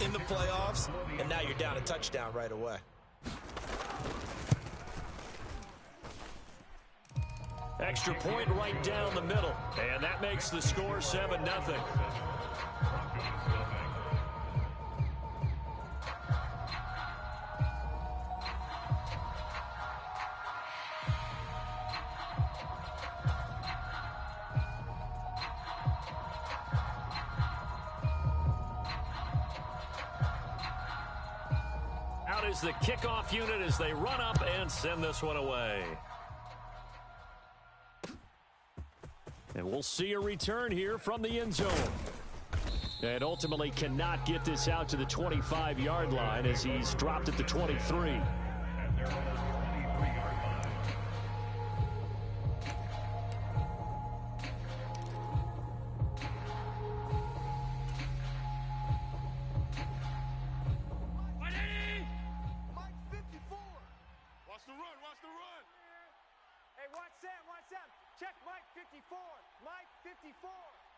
in the playoffs, and now you're down a touchdown right away. Extra point right down the middle, and that makes the score 7-0. Out is the kickoff unit as they run up and send this one away. And we'll see a return here from the end zone. And ultimately cannot get this out to the 25-yard line as he's dropped at the 23. Check Mike 54. Mike 54.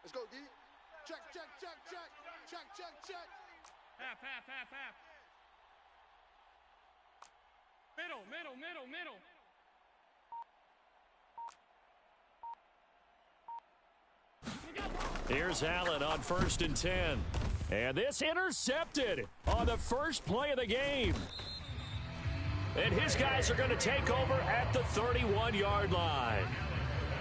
Let's go, D. Check, check, check, check. Check, check, check. Half. Middle. Here's Allen on 1st and 10. And this intercepted on the first play of the game. And his guys are going to take over at the 31-yard line.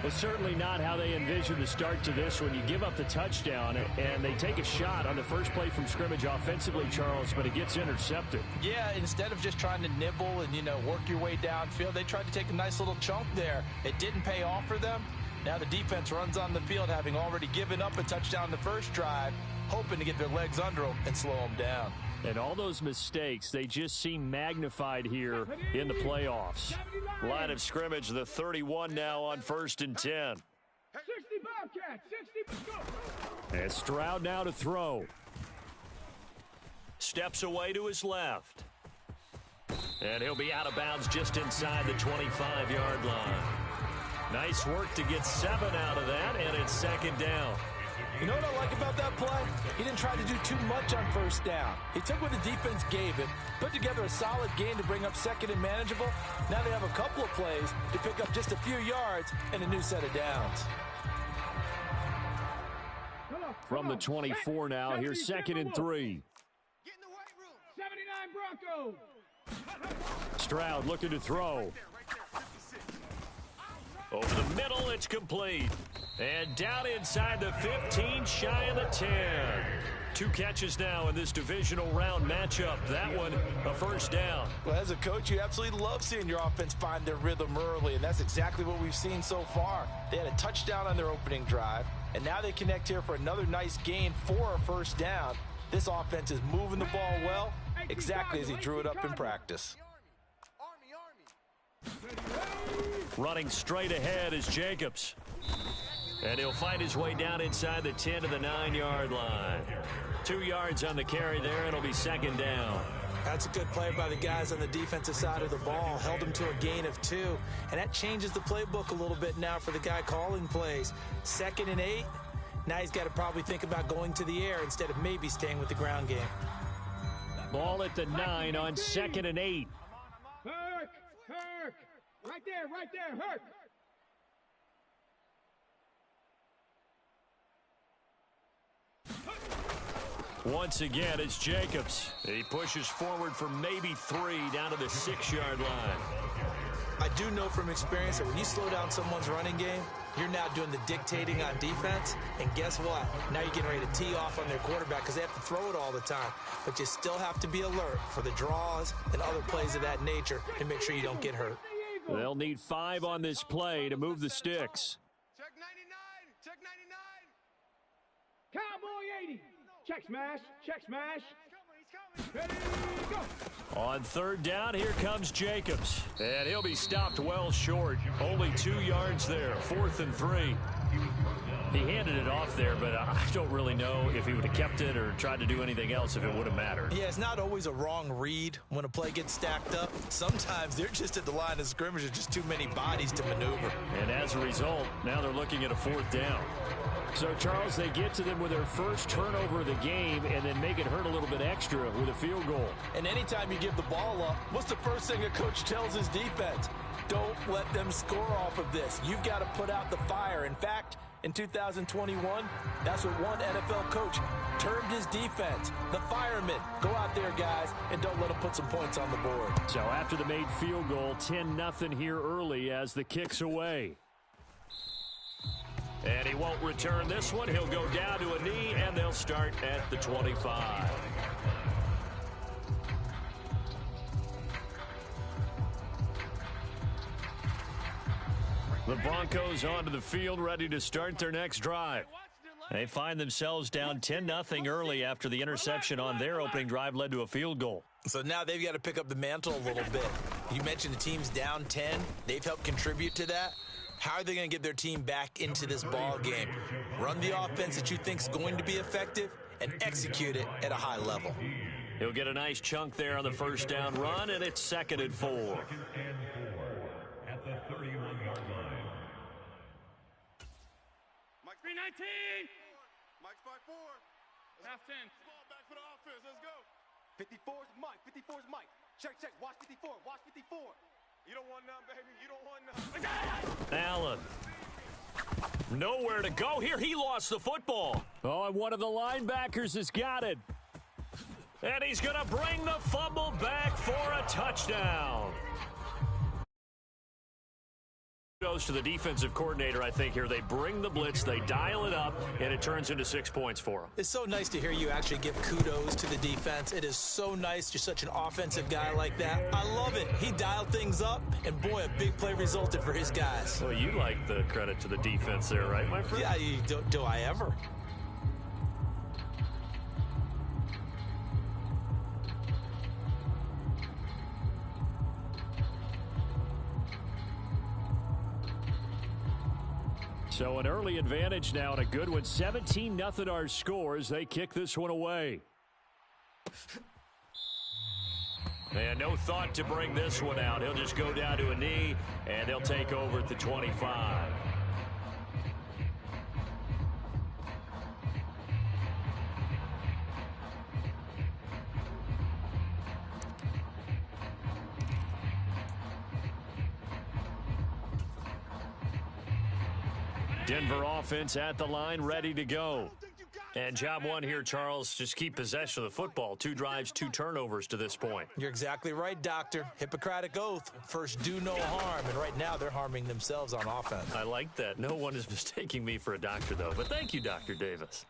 Well, certainly not how they envisioned the start to this when you give up the touchdown and they take a shot on the first play from scrimmage offensively, Charles, but it gets intercepted. Yeah, instead of just trying to nibble and, work your way downfield, they tried to take a nice little chunk there. It didn't pay off for them. Now the defense runs on the field, having already given up a touchdown the first drive, hoping to get their legs under them and slow them down. And all those mistakes, they just seem magnified here in the playoffs. Line of scrimmage, the 31 now on 1st and 10. 60 Bobcats, 60, go. And Stroud now to throw. Steps away to his left. And he'll be out of bounds just inside the 25-yard line. Nice work to get 7 out of that, and it's 2nd down. You know what I like about that play? He didn't try to do too much on 1st down. He took what the defense gave him, put together a solid gain to bring up 2nd and manageable. Now they have a couple of plays to pick up just a few yards and a new set of downs. From the 24 now, here's 2nd and 3. Get in the white room. 79 Broncos. Stroud looking to throw. Over the middle, it's complete. And down inside the 15, shy of the 10. 2 catches now in this divisional round matchup. That one, a 1st down. Well, as a coach, you absolutely love seeing your offense find their rhythm early, and that's exactly what we've seen so far. They had a touchdown on their opening drive, and now they connect here for another nice gain for a 1st down. This offense is moving the ball well, exactly as he drew it up in practice. Running straight ahead is Jacobs. And he'll find his way down inside the 10 to the 9-yard line. 2 yards on the carry there, and it'll be 2nd down. That's a good play by the guys on the defensive side of the ball. Held him to a gain of 2. And that changes the playbook a little bit now for the guy calling plays. 2nd and 8. Now he's got to probably think about going to the air instead of maybe staying with the ground game. Ball at the 9 on 2nd and 8. Herc. Right there, Herc. Once again, it's Jacobs. He pushes forward for maybe 3 down to the 6-yard line. I do know from experience that when you slow down someone's running game, you're now doing the dictating on defense. And guess what? Now you're getting ready to tee off on their quarterback because they have to throw it all the time. But you still have to be alert for the draws and other plays of that nature to make sure you don't get hurt. They'll need 5 on this play to move the sticks. Check 99. Cowboy 80. Check smash. Ready, go. On 3rd down, here comes Jacobs. And he'll be stopped well short. Only 2 yards there. 4th and 3. He handed it off there, but I don't really know if he would have kept it or tried to do anything else if it would have mattered. Yeah, it's not always a wrong read when a play gets stacked up. Sometimes they're just at the line of scrimmage. There's just too many bodies to maneuver. And as a result, now they're looking at a 4th down. So, Charles, they get to them with their first turnover of the game and then make it hurt a little bit extra with a field goal. And anytime you give the ball up, what's the first thing a coach tells his defense? Don't let them score off of this. You've got to put out the fire. In fact, in 2021, that's what one NFL coach termed his defense. The firemen. Go out there, guys, and don't let them put some points on the board. So after the made field goal, 10-0 here early as the kick's away. And he won't return this one. He'll go down to a knee, and they'll start at the 25. The Broncos onto the field, ready to start their next drive. They find themselves down 10-0 early after the interception on their opening drive led to a field goal. So now they've got to pick up the mantle a little bit. You mentioned the team's down 10. They've helped contribute to that. How are they going to get their team back into this ball game? Run the offense that you think is going to be effective and execute it at a high level. He'll get a nice chunk there on the first down run, and it's 2nd and 4. At the 31-yard line. Mike 319. Mike's 5-4. Half 10. Ball back for the offense. Let's go. 54's Mike. 54's Mike. Check. Watch 54. Watch 54. You don't want none, baby. You don't want none. Allen. Nowhere to go here. He lost the football. Oh, and one of the linebackers has got it. And he's going to bring the fumble back for a touchdown. Goes to the defensive coordinator, I think, here. They bring the blitz, they dial it up, and it turns into 6 points for them. It's so nice to hear you actually give kudos to the defense. It is so nice. You're such an offensive guy like that. I love it. He dialed things up, and boy, a big play resulted for his guys. Well, you like the credit to the defense there, right, my friend? Yeah, do I ever? So an early advantage now and a good one. 17-0 our scores. They kick this one away. And no thought to bring this one out. He'll just go down to a knee, and they'll take over at the 25. Denver offense at the line, ready to go. And job one here, Charles, just keep possession of the football. 2 drives, 2 turnovers to this point. You're exactly right, Doctor. Hippocratic oath. First, do no harm. And right now, they're harming themselves on offense. I like that. No one is mistaking me for a doctor, though. But thank you, Dr. Davis.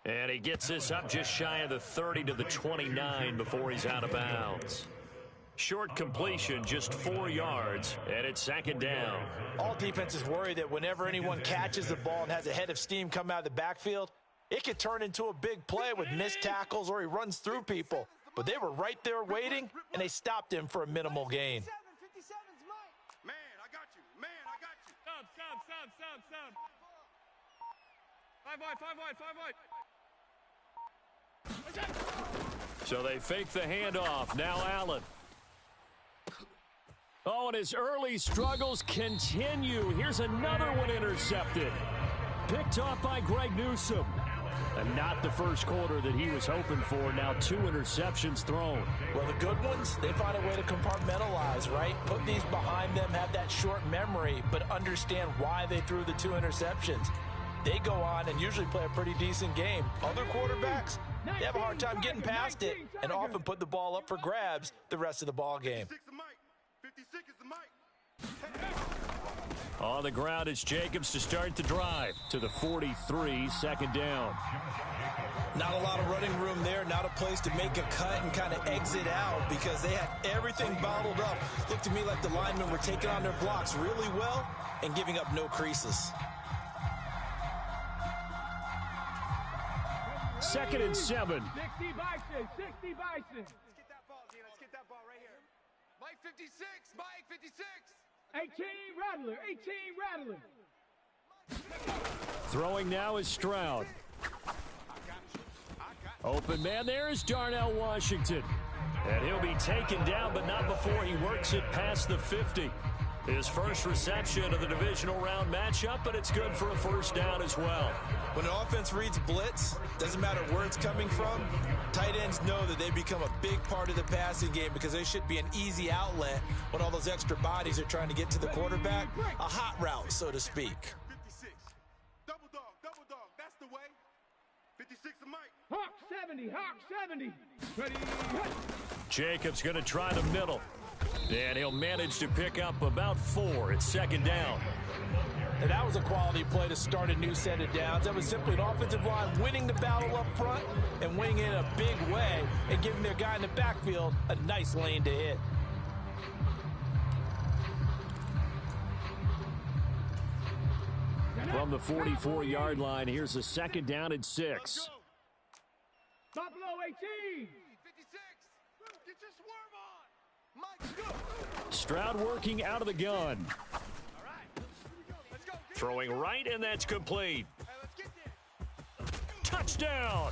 And he gets this up just shy of the 30 to the 29 before he's out of bounds. Short completion, just 4 yards, and it's 2nd down. All defenses worry that whenever anyone catches the ball and has a head of steam come out of the backfield, it could turn into a big play with missed tackles or he runs through people. But they were right there waiting, and they stopped him for a minimal gain. 57's Mike. Man, I got you. Man, I got you. Sub. 5 wide. So they fake the handoff. Now Allen. Oh, and his early struggles continue. Here's another one intercepted. Picked off by Greg Newsome. And not the first quarter that he was hoping for. Now 2 interceptions thrown. Well, the good ones, they find a way to compartmentalize, right? Put these behind them, have that short memory, but understand why they threw the 2 interceptions. They go on and usually play a pretty decent game. Other quarterbacks, they have a hard time getting past it and often put the ball up for grabs the rest of the ball game. 56 is Mike. 56 is the Mike. On the ground, it's Jacobs to start the drive to the 43, 2nd down. Not a lot of running room there, not a place to make a cut and kind of exit out because they had everything bottled up. Looked to me like the linemen were taking on their blocks really well and giving up no creases. 2nd and 7. 60 Bison. Let's get that ball, Gina. Let's get that ball right here. Mike 56. Mike 56. 18 Rattler. Throwing now is Stroud. Open man there is Darnell Washington. And he'll be taken down, but not before he works it past the 50. His first reception of the divisional round matchup, but it's good for a first down as well. When an offense reads blitz, doesn't matter where it's coming from, tight ends know that they become a big part of the passing game because they should be an easy outlet when all those extra bodies are trying to get to the quarterback. A hot route, so to speak. 56. Double dog, that's the way. 56 to Mike. Hawk 70, Hawk 70. Ready, hit. Jacobs going to try the middle. And he'll manage to pick up about 4. It's second down. And that was a quality play to start a new set of downs. That was simply an offensive line winning the battle up front and winning in a big way and giving their guy in the backfield a nice lane to hit. From the 44-yard line, here's a second down and 6. Buffalo 18. 56. Get your swerve on. Mike, go. Stroud working out of the gun. Throwing right, and that's complete. Touchdown!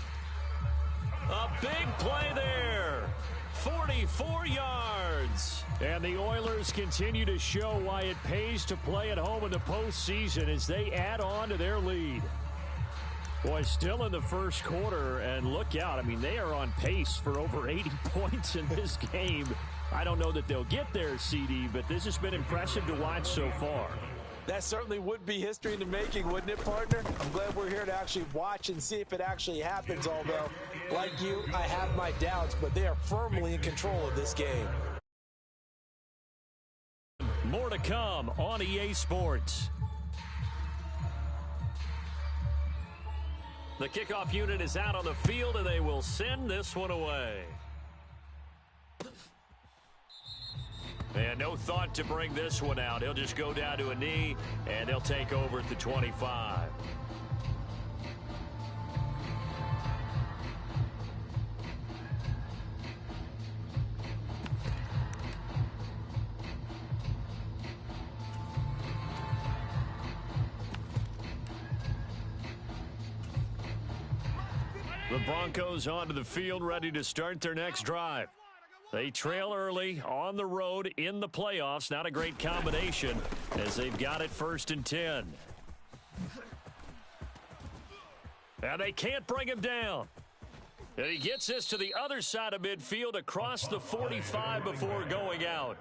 A big play there. 44 yards. And the Oilers continue to show why it pays to play at home in the postseason as they add on to their lead. Boy, still in the first quarter, and look out. I mean, they are on pace for over 80 points in this game. I don't know that they'll get there, CD, but this has been impressive to watch so far. That certainly would be history in the making, wouldn't it, partner? I'm glad we're here to actually watch and see if it actually happens, although, like you, I have my doubts, but they are firmly in control of this game. More to come on EA Sports. The kickoff unit is out on the field, and they will send this one away. And no thought to bring this one out. He'll just go down to a knee, and they'll take over at the 25. The Broncos onto the field, ready to start their next drive. They trail early on the road in the playoffs. Not a great combination as they've got it 1st and 10. And they can't bring him down. And he gets this to the other side of midfield across the 45 before going out.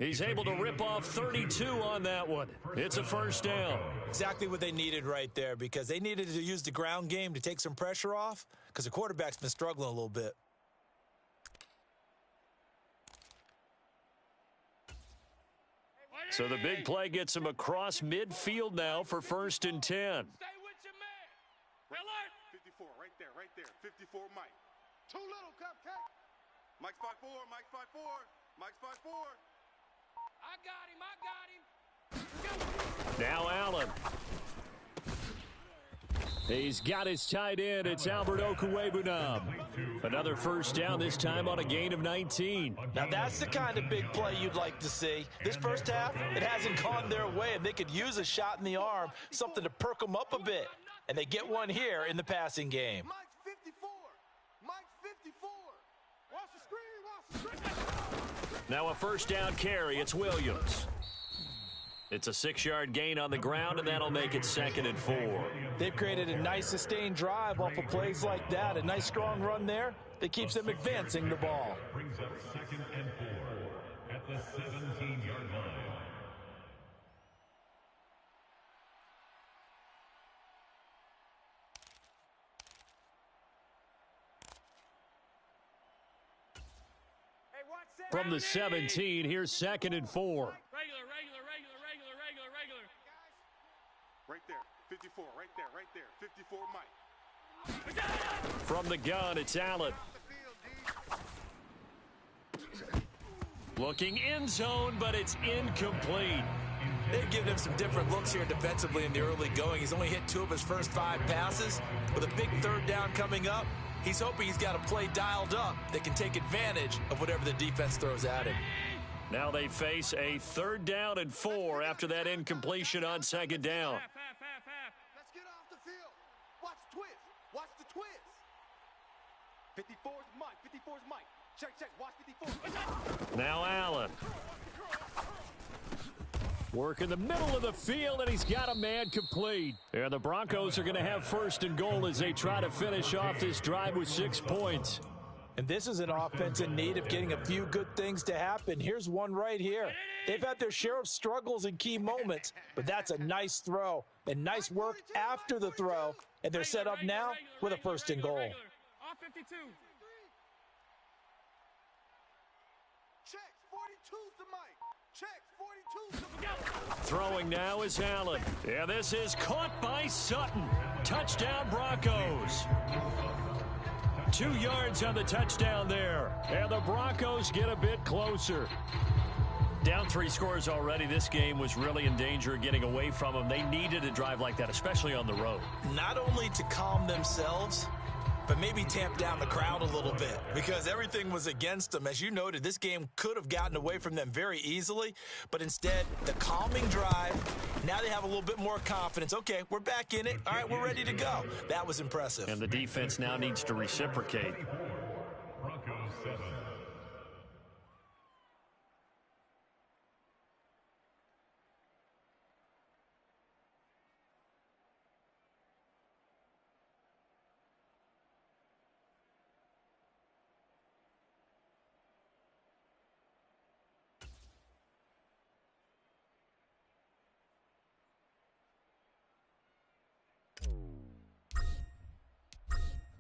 He's able to rip off 32 on that one. It's a first down. Exactly what they needed right there because they needed to use the ground game to take some pressure off because the quarterback's been struggling a little bit. So the big play gets him across midfield now for 1st and 10. Stay with your man. Alert. 54, right there. 54, Mike. Too little, cupcake. Mike's 5'4", Mike's 5'4", Mike's 5'4". I got him. Now Allen. He's got his tight end. It's Albert Okwuegbunam. Another first down, this time on a gain of 19. Now that's the kind of big play you'd like to see. This first half, it hasn't gone their way, and they could use a shot in the arm, something to perk them up a bit. And they get one here in the passing game. Mike's 54. Mike's 54. Watch the screen. Now a first down carry. It's Williams. It's a 6-yard gain on the ground, and that'll make it 2nd and 4. They've created a nice sustained drive off of plays like that. A nice strong run there that keeps them advancing the ball. Brings up 2nd and 4 at the 17-yard line. From the 17, here's 2nd and 4. Regular. Right there. 54, right there. 54, Mike. From the gun, it's Allen. Looking end zone, but it's incomplete. They've given him some different looks here defensively in the early going. He's only hit 2 of his first 5 passes. With a big 3rd down coming up, he's hoping he's got a play dialed up that can take advantage of whatever the defense throws at him. Now they face a 3rd down and 4 after that incompletion on 2nd down. Let's get off the field. Watch the twist. Watch the twist. 54's Mike. 54's Mike. Check. Watch 54. Now Allen. Work in the middle of the field, and he's got a man complete. And the Broncos are going to have first and goal as they try to finish off this drive with 6 points. And this is an offense in need of getting a few good things to happen. Here's one right here. They've had their share of struggles in key moments, but that's a nice throw and nice work after the throw. And they're set up now with a first and goal. All 52. Check, 42's the mic. Check, 42's the mic. Throwing now is Allen. Yeah, this is caught by Sutton. Touchdown, Broncos. 2 yards on the touchdown there. And the Broncos get a bit closer. Down 3 scores already. This game was really in danger of getting away from them. They needed a drive like that, especially on the road. Not only to calm themselves, but maybe tamp down the crowd a little bit because everything was against them. As you noted, this game could have gotten away from them very easily, but instead, the calming drive, now they have a little bit more confidence. Okay, we're back in it. All right, we're ready to go. That was impressive. And the defense now needs to reciprocate. Broncos 7.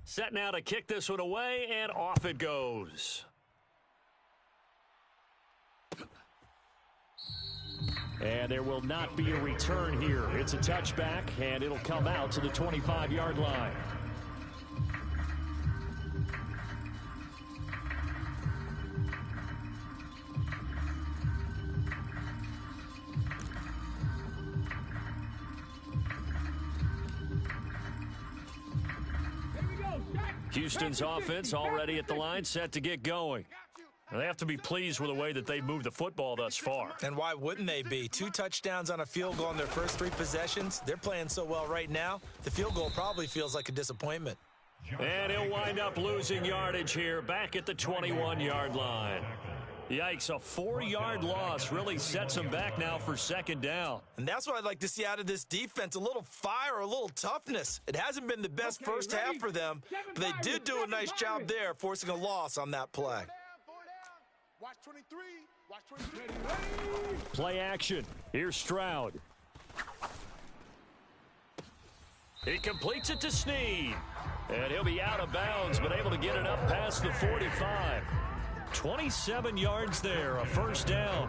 Set now to kick this one away, and off it goes. And there will not be a return here. It's a touchback, and it'll come out to the 25-yard line. Houston's offense already at the line, set to get going. They have to be pleased with the way that they've moved the football thus far. And why wouldn't they be? 2 touchdowns on a field goal in their first 3 possessions. They're playing so well right now, the field goal probably feels like a disappointment. And he'll wind up losing yardage here back at the 21-yard line. Yikes, a 4-yard loss really sets them back now for second down. And that's what I'd like to see out of this defense, a little fire, a little toughness. It hasn't been the best first half for them, but they did do a nice job there, forcing a loss on that play. Watch 23. Watch 23. Play action. Here's Stroud. He completes it to Snead. And he'll be out of bounds, but able to get it up past the 45. 27 yards there, a first down.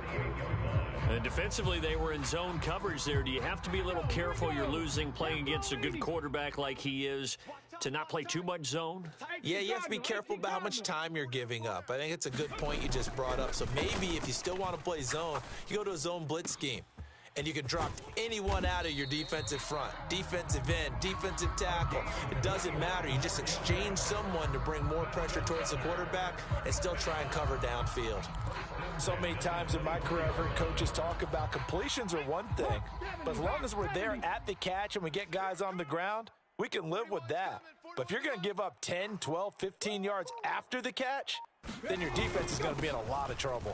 And defensively, they were in zone coverage there. Do you have to be a little careful? You're losing, playing against a good quarterback like he is, to not play too much zone? Yeah, you have to be careful about how much time you're giving up. I think it's a good point you just brought up. So maybe if you still want to play zone, you go to a zone blitz scheme. And you can drop anyone out of your defensive front, defensive end, defensive tackle. It doesn't matter. You just exchange someone to bring more pressure towards the quarterback and still try and cover downfield. So many times in my career, I've heard coaches talk about completions are one thing, but as long as we're there at the catch and we get guys on the ground, we can live with that. But if you're going to give up 10, 12, 15 yards after the catch, then your defense is going to be in a lot of trouble.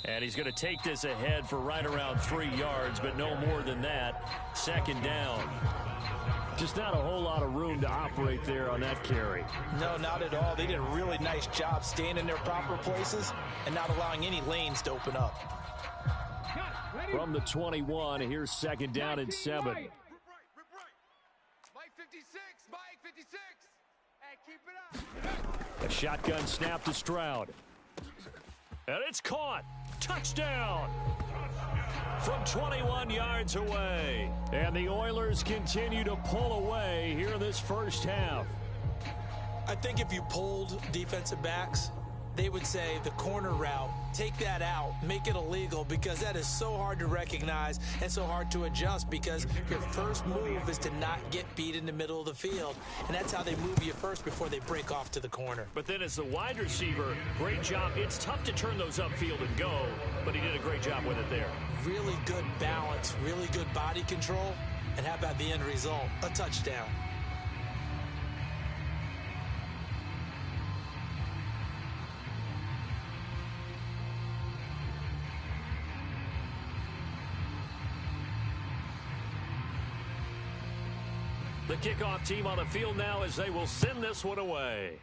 And he's going to take this ahead for right around 3 yards, but no more than that. Second down. Just not a whole lot of room to operate there on that carry. No, not at all. They did a really nice job staying in their proper places and not allowing any lanes to open up. From the 21, here's second down and 7. Rip right. Mike 56. Mike 56. Hey, keep it up. A shotgun snap to Stroud. And it's caught. Touchdown. From 21 yards away. And the Oilers continue to pull away here in this first half. I think if you polled defensive backs, they would say the corner route, take that out, make it illegal, because that is so hard to recognize and so hard to adjust, because your first move is to not get beat in the middle of the field, and that's how they move you first before they break off to the corner. But then as the wide receiver, great job. It's tough to turn those upfield and go, but he did a great job with it there. Really good balance, really good body control, and how about the end result? A touchdown. The kickoff team on the field now as they will send this one away.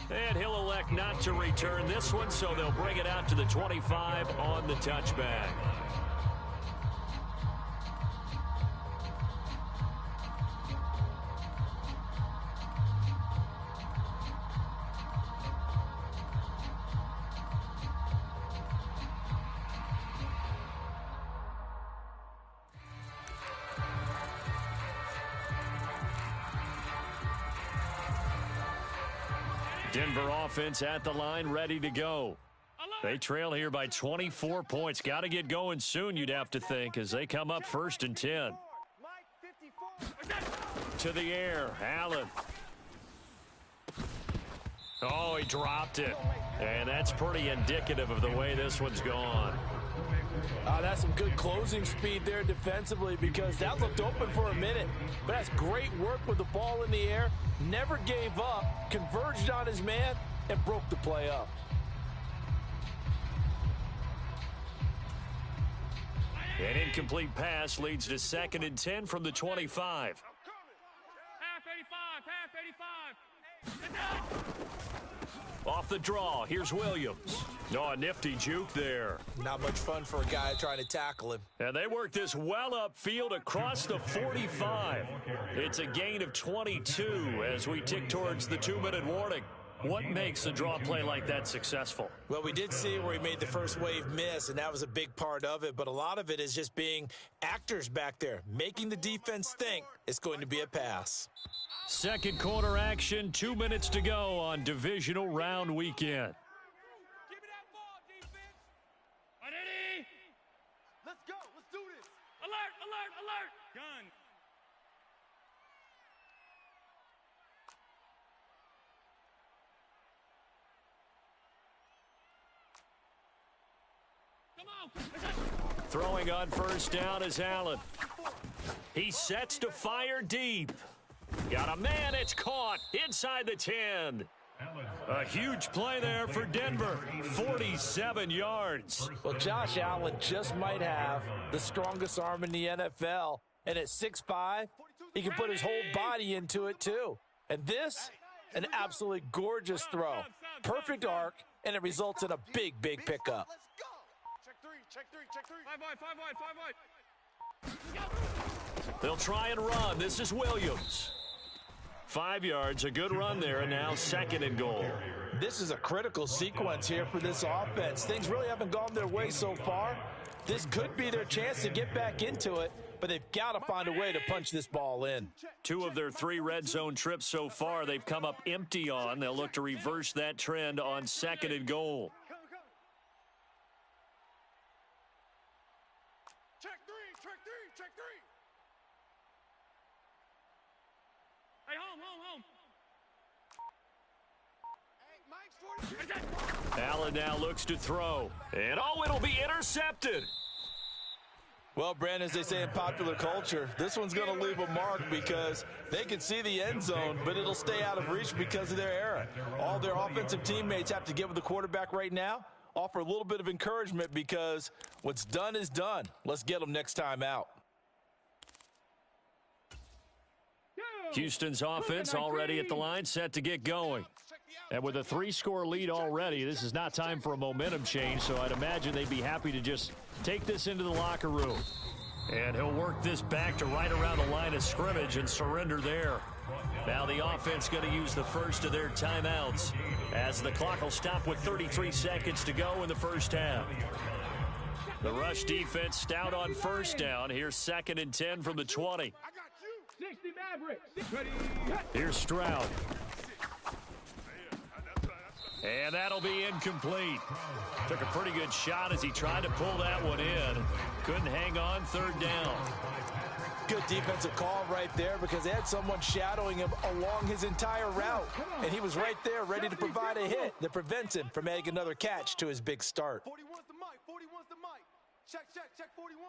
And he'll elect not to return this one, so they'll bring it out to the 25 on the touchback. Denver offense at the line, ready to go. They trail here by 24 points. Got to get going soon, you'd have to think, as they come up 1st and 10. To the air, Allen. Oh, he dropped it. And that's pretty indicative of the way this one's gone. That's some good closing speed there defensively, because that looked open for a minute. But that's great work with the ball in the air. Never gave up, converged on his man, and broke the play up. An incomplete pass leads to 2nd and 10 from the 25. Half 85, half 85. Off the draw, here's Williams. Oh, a nifty juke there. Not much fun for a guy trying to tackle him. And they work this well upfield across the 45. It's a gain of 22 as we tick towards the 2-minute warning. What makes a draw play like that successful? Well, we did see where he made the first wave miss, and that was a big part of it. But a lot of it is just being actors back there, making the defense think it's going to be a pass. Second quarter action, 2 minutes to go on divisional round weekend. Give me that ball, defense. Ready? Let's go. Let's do this. Alert, alert, alert. Gun. Throwing on first down is Allen. He sets to fire deep. Got a man, it's caught inside the 10. A huge play there for Denver, 47 yards. Well, Josh Allen just might have the strongest arm in the NFL, and at 6'5", he can put his whole body into it too. And this, an absolutely gorgeous throw. Perfect arc, and it results in a big, big pickup. Let's go. Check three. Check three. Check three. 5 wide, 5 wide, 5 wide. They'll try and run. This is Williams. 5 yards, a good run there, and now 2nd and goal. This is a critical sequence here for this offense. Things really haven't gone their way so far. This could be their chance to get back into it, but they've got to find a way to punch this ball in. 2 of their 3 red zone trips so far, they've come up empty on. They'll look to reverse that trend on 2nd and goal. Check three. Check three. Check three. Hey, home, home, home. Hey, Mike's 40. Allen now looks to throw. And, oh, it'll be intercepted. Well, Brandon, as they say in popular culture, this one's going to leave a mark because they can see the end zone, but it'll stay out of reach because of their error. All their offensive teammates have to get with the quarterback right now, offer a little bit of encouragement because what's done is done. Let's get them next time out. Houston's offense already at the line, set to get going. And with a 3-score lead already, this is not time for a momentum change, so I'd imagine they'd be happy to just take this into the locker room. And he'll work this back to right around the line of scrimmage and surrender there. Now the offense going to use the first of their timeouts as the clock will stop with 33 seconds to go in the first half. The rush defense stout on first down. Here's 2nd and 10 from the 20. 60 Mavericks. Ready? Here's Stroud. And that'll be incomplete. Took a pretty good shot as he tried to pull that one in. Couldn't hang on, 3rd down. Good defensive call right there because they had someone shadowing him along his entire route. And he was right there ready to provide a hit that prevents him from adding another catch to his big start. 41's the mic. 41's the mic. Check, check, check 41.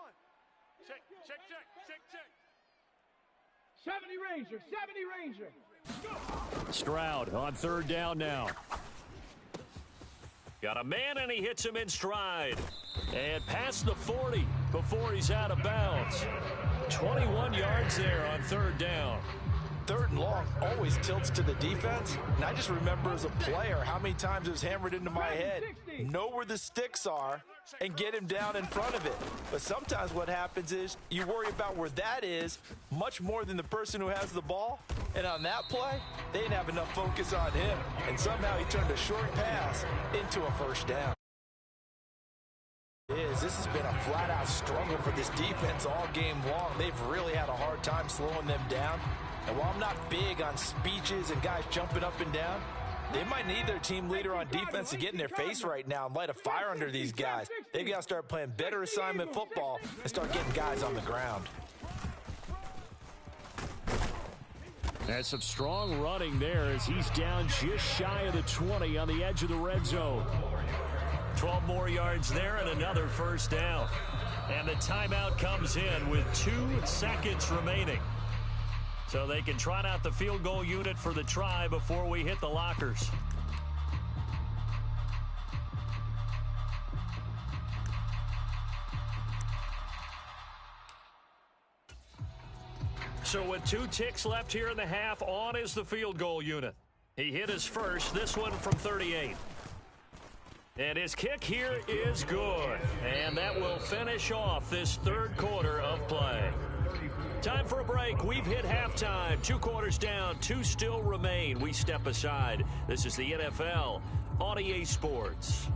Check, check, check, check, check. 70 Ranger, 70 Ranger. Go. Stroud on 3rd down now. Got a man, and he hits him in stride. And past the 40. before he's out of bounds. 21 yards there on third down. Third and long always tilts to the defense. And I just remember as a player how many times it was hammered into my head. Know where the sticks are and get him down in front of it. But sometimes what happens is you worry about where that is much more than the person who has the ball. And on that play, they didn't have enough focus on him. And somehow he turned a short pass into a first down. This has been a flat-out struggle for this defense all game long. They've really had a hard time slowing them down. And while I'm not big on speeches and guys jumping up and down, they might need their team leader on defense to get in their face right now and light a fire under these guys. They've got to start playing better assignment football and start getting guys on the ground. That's some strong running there as he's down just shy of the 20 on the edge of the red zone. 12 more yards there and another first down. And the timeout comes in with 2 seconds remaining. So they can trot out the field goal unit for the try before we hit the lockers. So with 2 ticks left here in the half, on is the field goal unit. He hit his first, this one from 38. And his kick here is good. And that will finish off this third quarter of play. Time for a break. We've hit halftime. 2 quarters down, 2 still remain. We step aside. This is the NFL on EA Sports.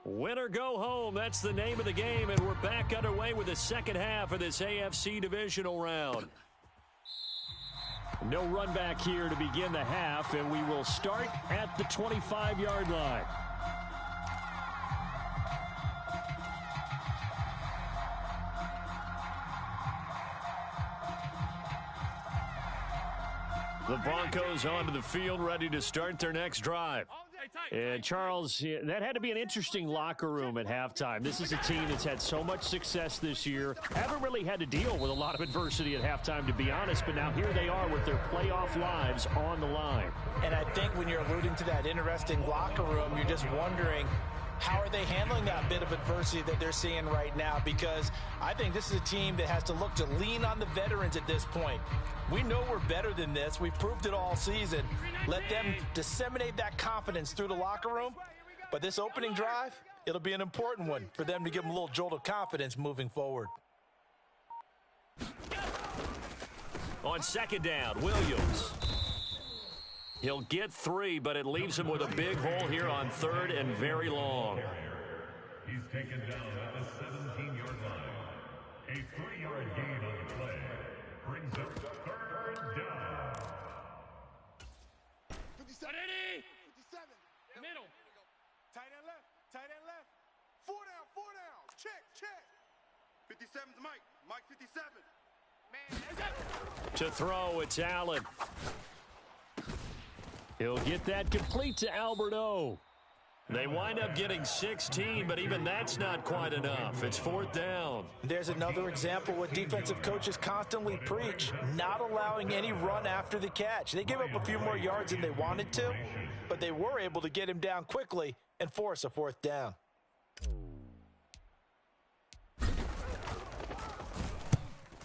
Win or go home, that's the name of the game, and we're back underway with the second half of this AFC divisional round. No run back here to begin the half, and we will start at the 25-yard line. The Broncos onto the field, ready to start their next drive. And Charles, that had to be an interesting locker room at halftime. This is a team that's had so much success this year. Haven't really had to deal with a lot of adversity at halftime, to be honest, but now here they are with their playoff lives on the line. And I think when you're alluding to that interesting locker room, you're just wondering, how are they handling that bit of adversity that they're seeing right now? Because I think this is a team that has to look to lean on the veterans at this point. We know we're better than this. We've proved it all season. Let them disseminate that confidence through the locker room. But this opening drive, it'll be an important one for them to give them a little jolt of confidence moving forward. On second down, Williams. He'll get 3, but it leaves him with a big hole here on third and very long. He's taken down at the 17-yard line. A 3-yard gain on the play brings up third down. 57. 57. Middle. Tight end left. Tight end left. 4 down. 4 down. Check. 57's Mike. Mike 57. To throw, it's Allen. He'll get that complete to Alberto. They wind up getting 16, but even that's not quite enough. It's 4th down. There's another example what defensive coaches constantly preach, not allowing any run after the catch. They gave up a few more yards than they wanted to, but they were able to get him down quickly and force a 4th down.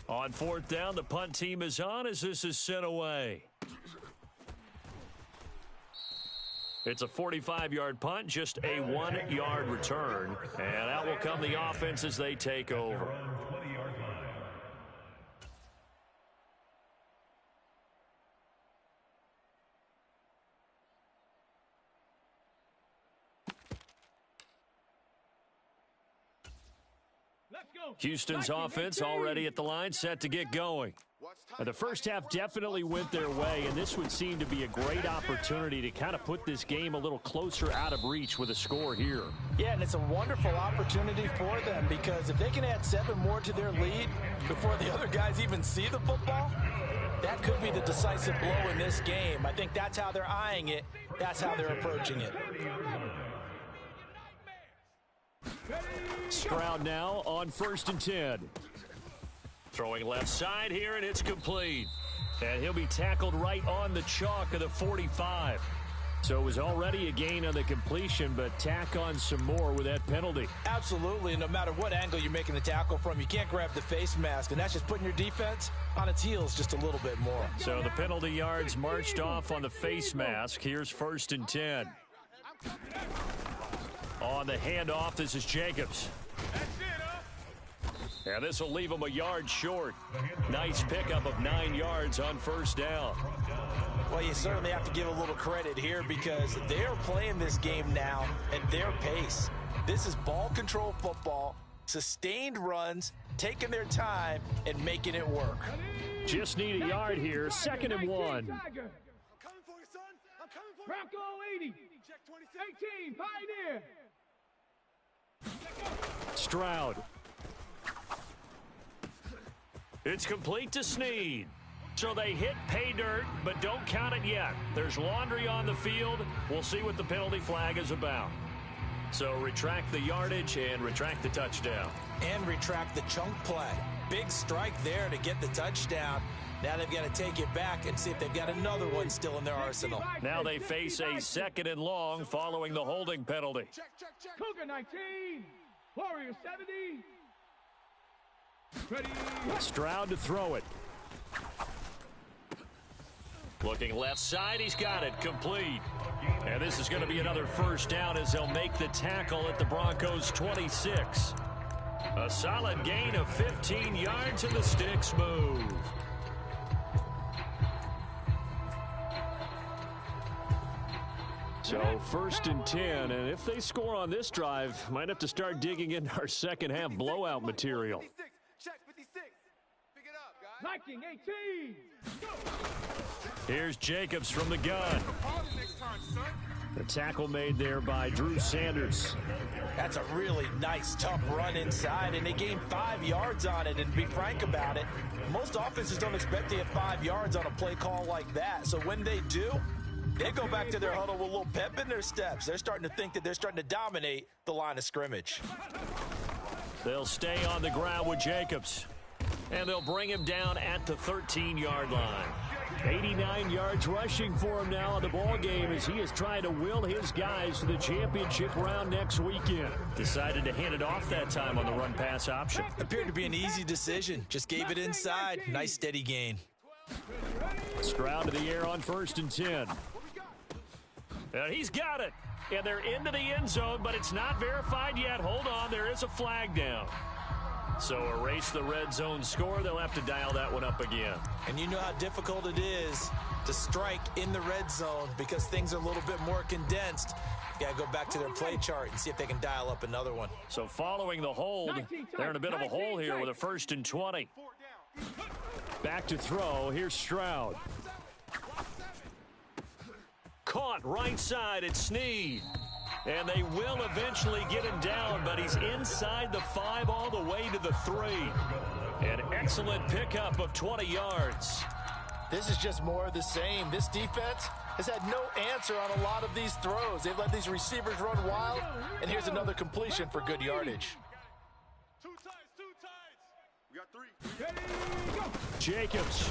On 4th down, the punt team is on as this is sent away. It's a 45-yard punt, just a 1-yard return. And out will come the offense as they take over. Houston's offense already at the line, set to get going. The first half definitely went their way, and this would seem to be a great opportunity to kind of put this game a little closer out of reach with a score here. Yeah, and it's a wonderful opportunity for them because if they can add 7 more to their lead before the other guys even see the football, that could be the decisive blow in this game. I think that's how they're eyeing it. That's how they're approaching it. Stroud now on 1st and 10. Throwing left side here, and it's complete. And he'll be tackled right on the chalk of the 45. So it was already a gain on the completion, but tack on some more with that penalty. Absolutely. No matter what angle you're making the tackle from, you can't grab the face mask, and that's just putting your defense on its heels just a little bit more. So the penalty yards marched off on the face mask. Here's 1st and 10. On the handoff, this is Jacobs. And this will leave him a yard short. Nice pickup of 9 yards on 1st down. Well, you certainly have to give a little credit here because they're playing this game now at their pace. This is ball control football, sustained runs, taking their time, and making it work. Just need a yard here, 2nd and 1. I'm coming for you, son. I'm coming for you. Bronco 80. Check 26. 18, Pioneer. Stroud. It's complete to Snead. So they hit pay dirt, but don't count it yet. There's laundry on the field. We'll see what the penalty flag is about. So retract the yardage and retract the touchdown. And retract the chunk play. Big strike there to get the touchdown. Now they've got to take it back and see if they've got another one still in their arsenal. Now they face a 2nd and long following the holding penalty. Check. Cougar 19. Warrior 70. Ready. Stroud to throw it. Looking left side, he's got it, complete. And this is going to be another 1st down as they'll make the tackle at the Broncos' 26. A solid gain of 15 yards and the sticks move. So 1st and 10, and if they score on this drive, might have to start digging into our second half blowout material. 56. Check 56. Pick it up, guys. Viking 18. Go. Here's Jacobs from the gun. The tackle made there by Drew Sanders. That's a really nice, tough run inside, and they gained 5 yards on it. And to be frank about it, most offenses don't expect to get 5 yards on a play call like that. So when they do, they go back to their huddle with a little pep in their steps. They're starting to think that they're starting to dominate the line of scrimmage. They'll stay on the ground with Jacobs, and they'll bring him down at the 13-yard line. 89 yards rushing for him now in the ball game as he is trying to will his guys to the championship round next weekend. Decided to hand it off that time on the run-pass option. Appeared to be an easy decision. Just gave it inside. Nice steady gain. Stroud to the air on 1st and 10. And he's got it. And they're into the end zone, but it's not verified yet. Hold on, there is a flag down. So erase the red zone score. They'll have to dial that one up again. And you know how difficult it is to strike in the red zone because things are a little bit more condensed. You got to go back to their play chart and see if they can dial up another one. So following the hold, they're in a bit of a hole here with a 1st and 20. Back to throw. Here's Stroud. Caught right side at Snead. And they will eventually get him down, but he's inside the 5 all the way to the 3. An excellent pickup of 20 yards. This is just more of the same. This defense has had no answer on a lot of these throws. They've let these receivers run wild, and here's another completion for good yardage. Two tides. We got 3. Jacobs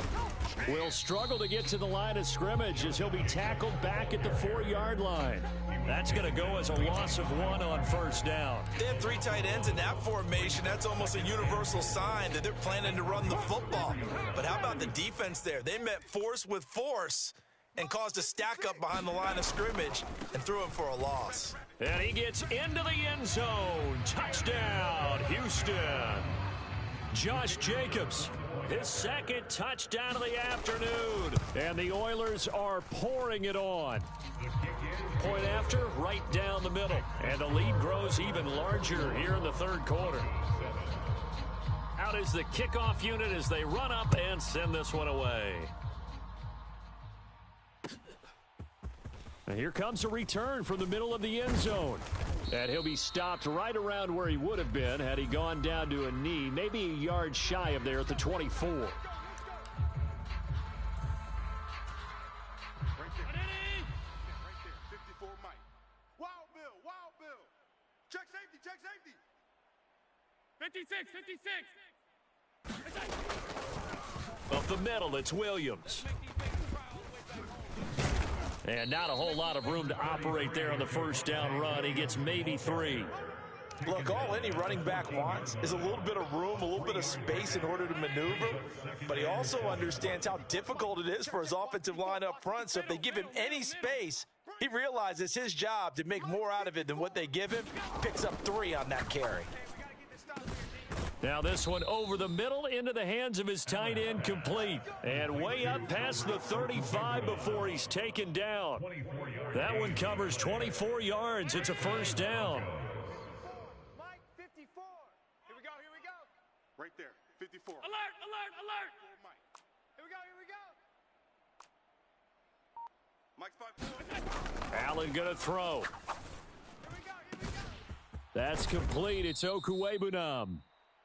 will struggle to get to the line of scrimmage as he'll be tackled back at the 4-yard line. That's going to go as a loss of 1 on 1st down. They have 3 tight ends in that formation. That's almost a universal sign that they're planning to run the football. But how about the defense there? They met force with force and caused a stack up behind the line of scrimmage and threw him for a loss. And he gets into the end zone. Touchdown, Houston. Josh Jacobs, his 2nd touchdown of the afternoon. And the Oilers are pouring it on. Point after, right down the middle. And the lead grows even larger here in the 3rd quarter. Out is the kickoff unit as they run up and send this one away. And here comes a return from the middle of the end zone. And he'll be stopped right around where he would have been had he gone down to a knee, maybe a yard shy of there at the 24. Right there. 54 Mike. Wild Bill. Check safety. 56. Up the middle, it's Williams. And not a whole lot of room to operate there on the first down run. He gets maybe 3. Look, all any running back wants is a little bit of room, a little bit of space in order to maneuver, but he also understands how difficult it is for his offensive line up front, so if they give him any space, he realizes his job to make more out of it than what they give him, picks up 3 on that carry. Now this one over the middle into the hands of his tight end, complete. And way up past the 35 before he's taken down. That one covers 24 yards. It's a first down. Mike, 54. Here we go. Right there, 54. Alert. Mike. Here we go. Mike's 5-4. Allen going to throw. Here we go. That's complete. It's Okuwebunam.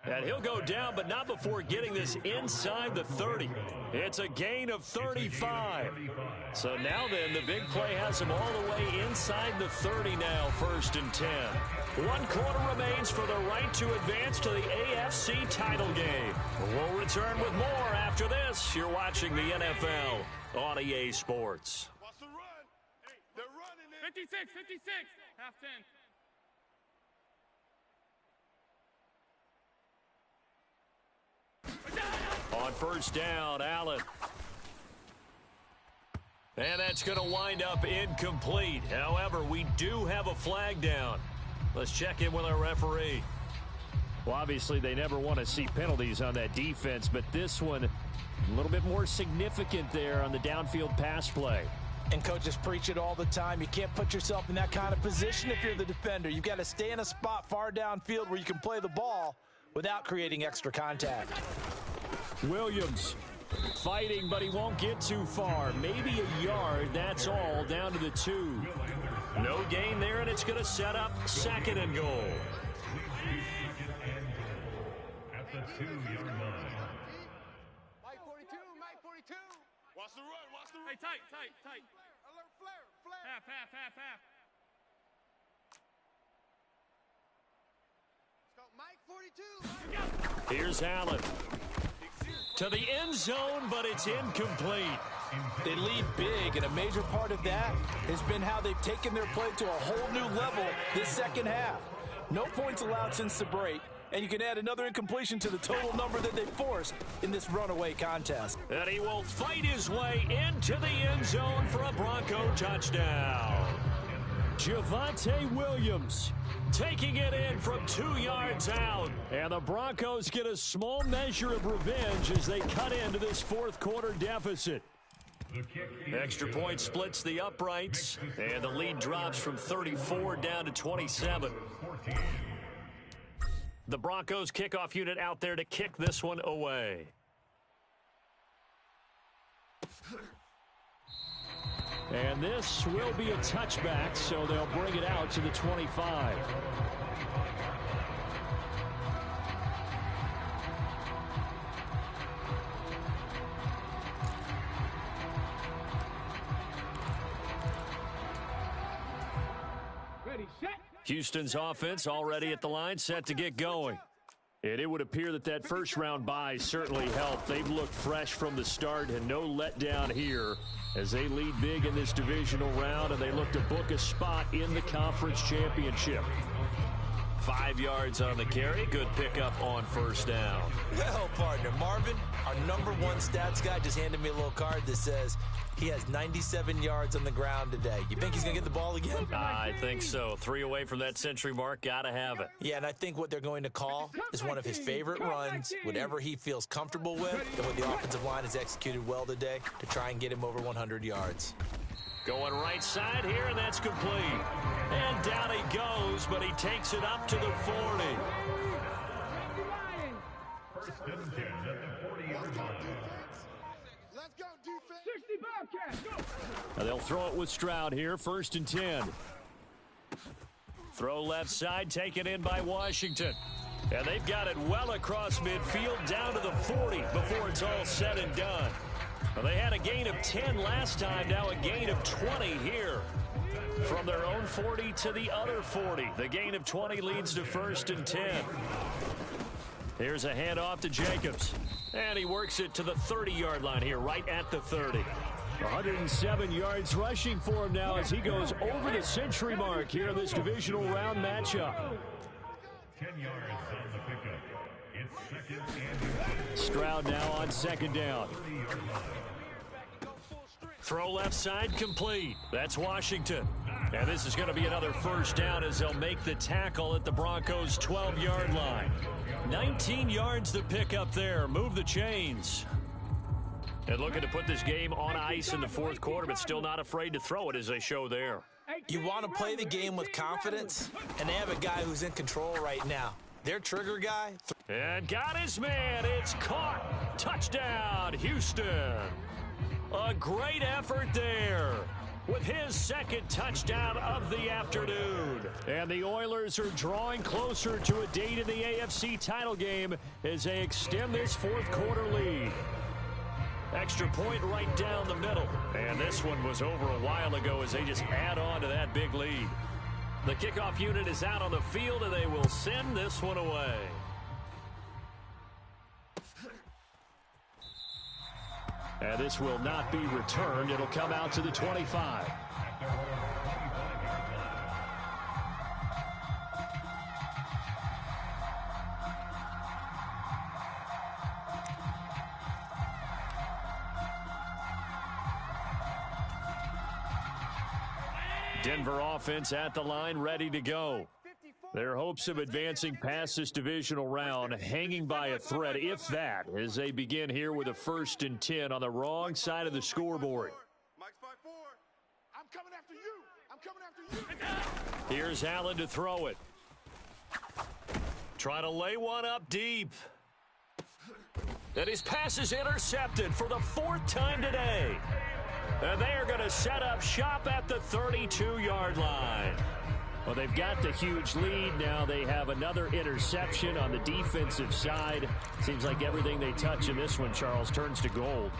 And he'll go down, but not before getting this inside the 30. It's a gain of 35. So now then, the big play has him all the way inside the 30 now, 1st and 10. 1 quarter remains for the right to advance to the AFC title game. We'll return with more after this. You're watching the NFL on EA Sports. Watch the run. Hey, they're running it. 56, half 10. On first down, Allen. And that's going to wind up incomplete. However, we do have a flag down. Let's check in with our referee. Well, obviously, they never want to see penalties on that defense, but this one, a little bit more significant there on the downfield pass play. And coaches preach it all the time. You can't put yourself in that kind of position if you're the defender. You've got to stay in a spot far downfield where you can play the ball without creating extra contact. Williams fighting, but he won't get too far. Maybe a yard, that's all, down to the 2. No gain there, and it's going to set up 2nd and goal. At the 2-yard line. Mike 42. Watch the run. Hey, tight. Alert, flare. Half. Let's go, Mike 42. Here's Allen. To the end zone, but it's incomplete. They lead big, and a major part of that has been how they've taken their play to a whole new level this second half. No points allowed since the break, and you can add another incompletion to the total number that they forced in this runaway contest. And he will fight his way into the end zone for a Bronco touchdown. Javonte Williams taking it in from 2 yards out. And the Broncos get a small measure of revenge as they cut into this 4th quarter deficit. Extra point splits the uprights, and the lead drops from 34 down to 27. The Broncos kickoff unit out there to kick this one away. And this will be a touchback, so they'll bring it out to the 25. Ready, set. Houston's offense already at the line, set to get going. And it would appear that first-round bye certainly helped. They've looked fresh from the start and no letdown here as they lead big in this divisional round, and they look to book a spot in the conference championship. 5 yards on the carry. Good pickup on first down. Well, partner, Marvin, our #1 stats guy just handed me a little card that says he has 97 yards on the ground today. You think he's going to get the ball again? I think so. 3 away from that century mark. Got to have it. Yeah, and I think what they're going to call is one of his favorite runs, whatever he feels comfortable with, and what the offensive line has executed well today to try and get him over 100 yards. Going right side here, and that's complete. And down he goes, but he takes it up to the 40. First and 10 at the 40-yard line. Let's go, defense. 60 Bobcats, go. Now they'll throw it with Stroud here, 1st and 10. Throw left side, taken in by Washington. And they've got it well across midfield, down to the 40 before it's all said and done. Well, they had a gain of 10 last time, now a gain of 20 here. From their own 40 to the other 40. The gain of 20 leads to 1st and 10. Here's a handoff to Jacobs. And he works it to the 30-yard line here, right at the 30. 107 yards rushing for him now as he goes over the century mark here in this divisional round matchup. 10 yards on the pickup. It's second and Stroud now on second down. Throw left side complete. That's Washington. And this is going to be another first down as they'll make the tackle at the Broncos' 12-yard line. 19 yards to pick up there. Move the chains. And looking to put this game on ice in the fourth quarter, but still not afraid to throw it as they show there. You want to play the game with confidence, and they have a guy who's in control right now. Their trigger guy. And got his man. It's caught. Touchdown, Houston. A great effort there with his second touchdown of the afternoon. And the Oilers are drawing closer to a date in the AFC title game as they extend this fourth quarter lead. Extra point right down the middle. And this one was over a while ago as they just add on to that big lead. The kickoff unit is out on the field, and they will send this one away. And this will not be returned. It'll come out to the 25. Denver offense at the line, ready to go. Their hopes of advancing past this divisional round hanging by a thread, if that, as they begin here with a 1st and 10 on the wrong side of the scoreboard. Mike's 5-4. I'm coming after you. I'm coming after you. Here's Allen to throw it. Try to lay one up deep. And his pass is intercepted for the 4th time today. And they are going to set up shop at the 32-yard line. Well, they've got the huge lead. Now they have another interception on the defensive side. Seems like everything they touch in this one, Charles, turns to gold.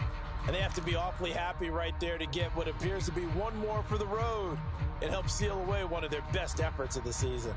And they have to be awfully happy right there to get what appears to be one more for the road. It helps seal away one of their best efforts of the season.